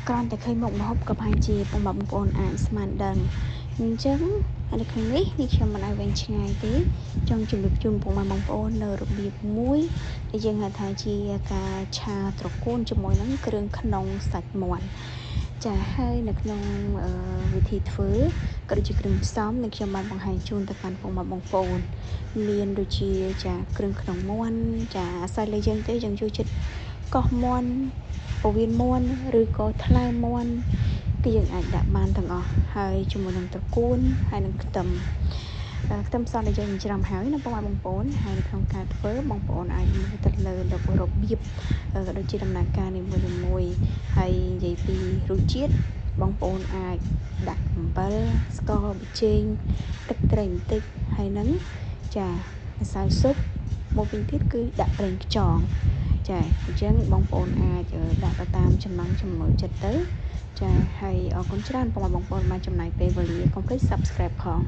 គ្រាន់តែឃើញមុខម្ហូបក៏ប្រហែលជាបងប្អូនអាចស្មានដឹងអញ្ចឹងនៅក្នុងនេះខ្ញុំមិនឲ្យវែងឆ្ងាយទេចង់ជម្រាបជូនបងប្អូននៅរបៀបមួយដែលយើងហៅថាជាការឆាត្រកួនជាមួយនឹងគ្រឿងក្នុងសាច់មាន់ចាហើយនៅក្នុងវិធីធ្វើក៏ដូចជាគ្រឿងផ្សំដែលខ្ញុំបានបង្ហាញជូនទៅកាន់បងប្អូនមានដូចជាចាគ្រឿងក្នុងមាន់ចាអាស្រ័យលើយើងទេយើងចូលចិត្តកោះមាន់ពោះវៀនមាន់ឬក៏ថ្លើមមាន់គឺយើងអាចដាក់បានទាំងអស់ហើយជាមួយនឹងត្រកួនហើយនឹងខ្ទឹមផ្សំដែលយើងច្រាំហើយណាបងប្អូនហើយនៅក្នុងការធ្វើបងប្អូនអាចមើលទៅលើរបៀបដូចជាដំណើរការនីមួយៗហើយនិយាយពីរសជាតិបងប្អូនអាចដាក់អំបិលស្ករប៊ីចេងទឹកត្រីបន្តិចហើយនឹងចាម្សៅស៊ុបមួយវិញទៀតគឺដាក់ប្រេងខ្យងចាអញ្ចឹងបងប្អូនអាចដាក់ទៅតាមចំណង់ចំណូលចិត្តទៅចាហើយអរគុណច្រើនបងប្អូនបានចំណាយពេលវេលាកុំភ្លេច Subscribe ផង